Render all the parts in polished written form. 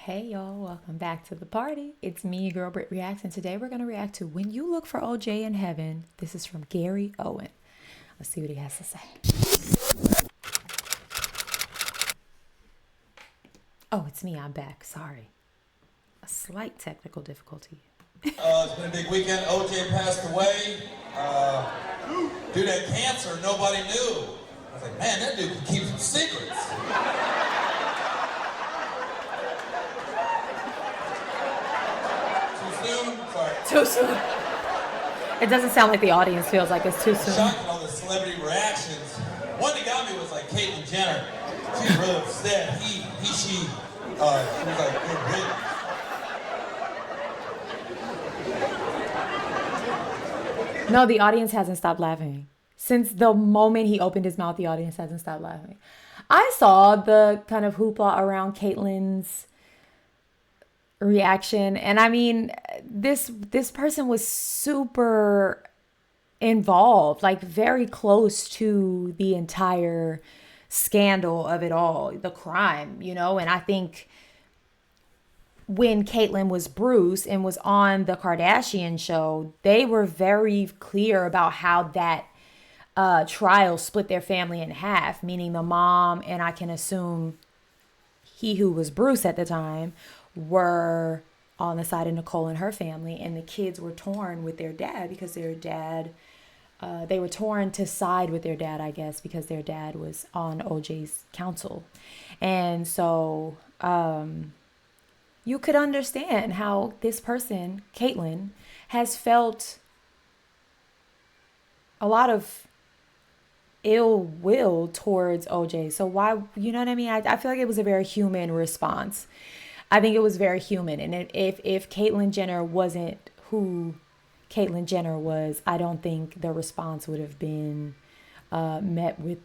Hey y'all, welcome back to the party. It's me, your girl BrittReacts, and today we're going to react to When You Look for OJ in Heaven. This is from Garry Owen. Let's see what he has to say. Oh, it's me, I'm back. Sorry. A slight technical difficulty. It's been a big weekend. OJ passed away. Due to cancer, nobody knew. I was like, man, that dude can keep some secrets. Too soon. It doesn't sound like the audience feels like it's too soon. Shocked at all the celebrity reactions. One that got me was like Caitlyn Jenner. She was really upset. She was like, you're rich. No, the audience hasn't stopped laughing. Since the moment he opened his mouth, the audience hasn't stopped laughing. I saw the kind of hoopla around Caitlyn's reaction, and I mean, this person was super involved, like very close to the entire scandal of it all, the crime, you know. And I think when Caitlyn was Bruce and was on the Kardashian show, they were very clear about how that trial split their family in half, meaning the mom and I can assume he who was Bruce at the time were on the side of Nicole and her family, and the kids were torn with their dad because their dad, they were torn to side with their dad, I guess, because their dad was on OJ's counsel. And so you could understand how this person, Caitlyn, has felt a lot of ill will towards OJ. So why, you know what I mean? I feel like it was a very human response. I think it was very human. And if Caitlyn Jenner wasn't who Caitlyn Jenner was, I don't think the response would have been met with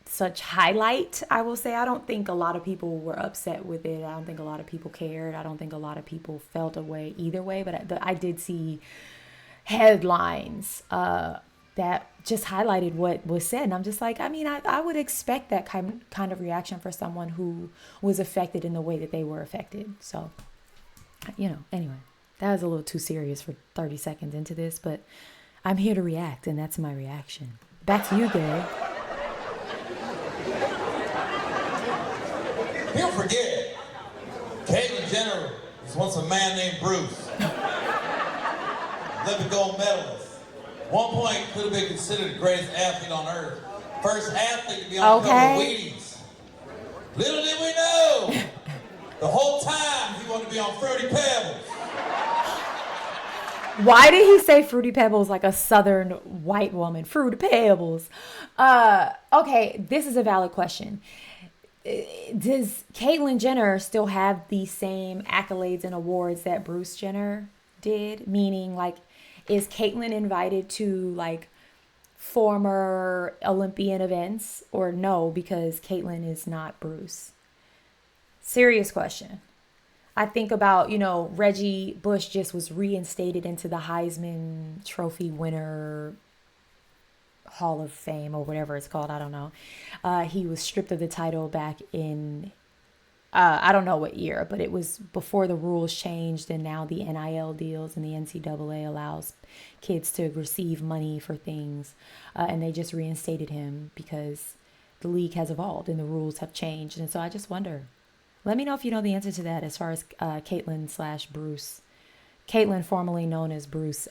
such highlight, I will say. I don't think a lot of people were upset with it. I don't think a lot of people cared. I don't think a lot of people felt a way either way. But I did see headlines that just highlighted what was said. And I'm just like, I mean, I would expect that kind of reaction for someone who was affected in the way that they were affected. So, you know, anyway, that was a little too serious for 30 seconds into this, but I'm here to react, and that's my reaction. Back to you, Garry. People forget, Caitlyn Jenner was once a man named Bruce. Olympic gold medalist. One point could have been considered the greatest athlete on earth. First athlete to be on the cover of Wheaties. Little did we know, the whole time he wanted to be on Fruity Pebbles. Why did he say Fruity Pebbles like a southern white woman? Fruity Pebbles. Okay, this is a valid question. Does Caitlyn Jenner still have the same accolades and awards that Bruce Jenner did? Meaning, like, is Caitlyn invited to like former Olympian events, or no, because Caitlyn is not Bruce? Serious question. I think about, you know, Reggie Bush just was reinstated into the Heisman Trophy winner Hall of Fame or whatever it's called. I don't know. He was stripped of the title back in I don't know what year, but it was before the rules changed, and now the NIL deals and the NCAA allows kids to receive money for things, and they just reinstated him because the league has evolved and the rules have changed. And so I just wonder, let me know if you know the answer to that as far as Caitlyn/Bruce, Caitlyn formerly known as Bruce,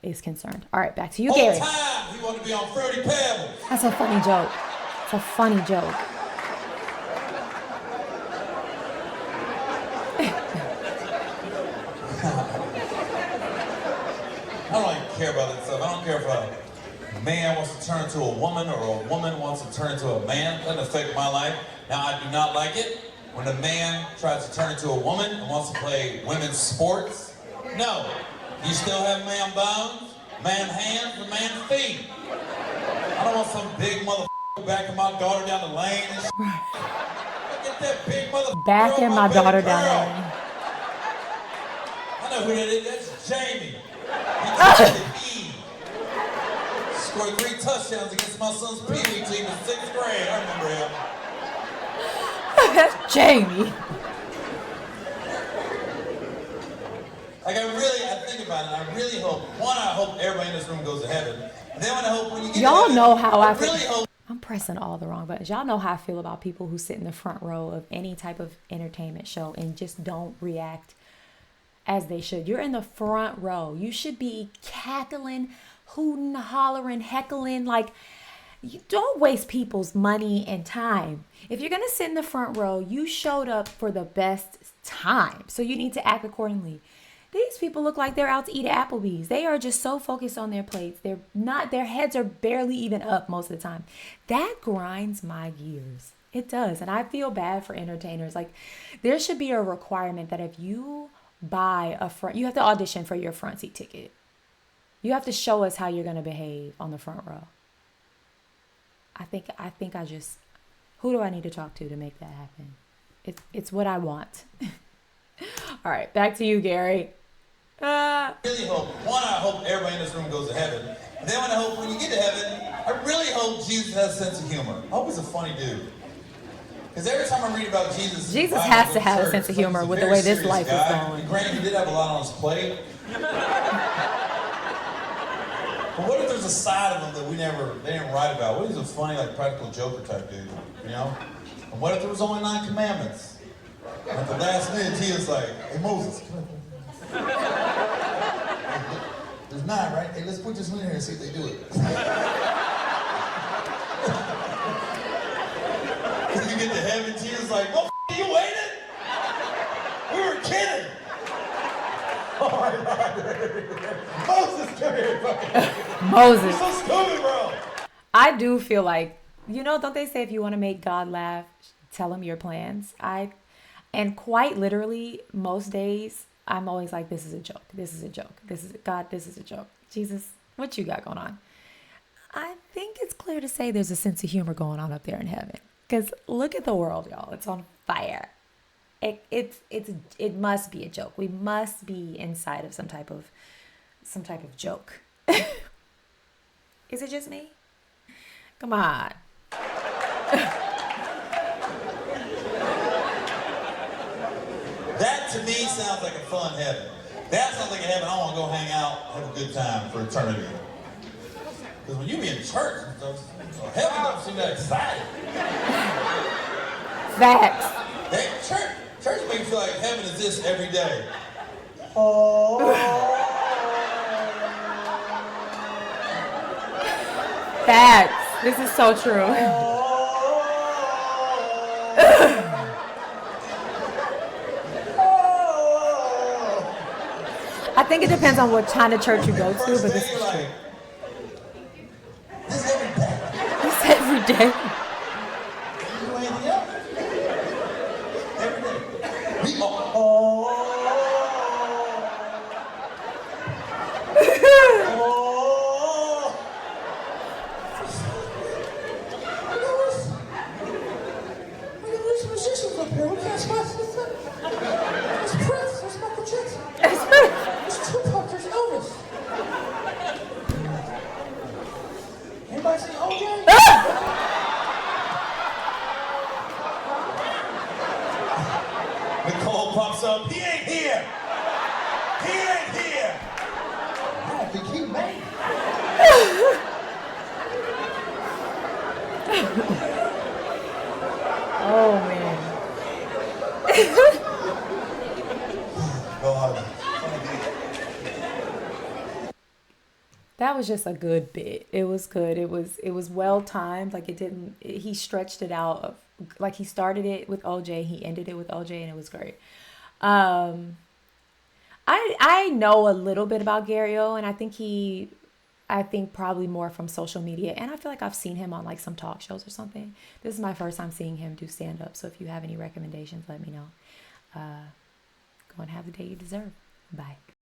is concerned. All right, back to you, Garry. Whole time he wanted to be on Fruity Pebbles. That's a funny joke. It's a funny joke. I don't even care about that stuff. I don't care if a man wants to turn into a woman or a woman wants to turn into a man. It doesn't affect my life. Now, I do not like it when a man tries to turn into a woman and wants to play women's sports. No. You still have man bones, man hands, and man feet. I don't want some big motherfucker backing my daughter down the lane and shit. Get that big motherfucker backing my daughter down the lane. I know who that is. That's Jamie. Scored 3 touchdowns against my son's Pee Wee team in 6th grade. I remember him. That's Jamie. Like I think about it, I really hope, one, I hope everybody in this room goes to heaven. And then I hope when you get to heaven, know how I really hope. I'm pressing all the wrong buttons. Y'all know how I feel about people who sit in the front row of any type of entertainment show and just don't react as they should. You're in the front row. You should be cackling, hooting, hollering, heckling. Like, you don't waste people's money and time. If you're going to sit in the front row, you showed up for the best time. So you need to act accordingly. These people look like they're out to eat at Applebee's. They are just so focused on their plates. They're not, their heads are barely even up most of the time. That grinds my gears. It does. And I feel bad for entertainers. Like, there should be a requirement that if you buy a front, you have to audition for your front seat ticket. You have to show us how you're going to behave on the front row. I think who do I need to talk to make that happen? It's what I want. All right, back to you, Garry. I really hope, one, I hope everybody in this room goes to heaven. And then I hope when you get to heaven, I really hope Jesus has a sense of humor. I hope he's a funny dude. Because every time I read about Jesus has to have a sense of humor with the way this life is going. And granted, he did have a lot on his plate. But what if there's a side of him that they didn't write about? What if he's a funny, like, practical joker type dude, you know? And what if there was only 9 commandments? And at the last minute, he was like, hey, Moses, come here. There's 9, right? Hey, let's put this one in here and see if they do it. When you get to heaven, Jesus like, well, you waited? We were kidding. Oh my God. Moses, come here. Moses. You're so stupid, bro. I do feel like, don't they say if you want to make God laugh, tell him your plans? And quite literally, most days, I'm always like, this is a joke. This is a joke. God, this is a joke. Jesus, what you got going on? I think it's clear to say there's a sense of humor going on up there in heaven. Because look at the world, y'all. It's on fire. It must be a joke. We must be inside of some type of joke. Is it just me? Come on. That to me sounds like a fun heaven. That sounds like a heaven I want to go hang out, have a good time for eternity. Because when you be in church, heaven don't seem that exciting. Facts. Church makes me feel like heaven exists every day. Oh. Facts. This is so true. I think it depends on what kind of church you go to, but this is true. This every day. This every day. You do anything else? Every day. There's musicians up here. We can't spot this. There's Prince. There's Michael Jackson. There's Tupac. There's Elvis. Anybody see OJ? Nicole pops up. He ain't here. He ain't here. I don't think he made it. Oh man. God. That was just a good bit. It was good. It was well timed. Like he stretched it out like he started it with OJ, he ended it with OJ, and it was great. I know a little bit about Garry Owen. I think probably more from social media, and I feel like I've seen him on like some talk shows or something. This is my first time seeing him do stand up. So if you have any recommendations, let me know. Go and have the day you deserve. Bye.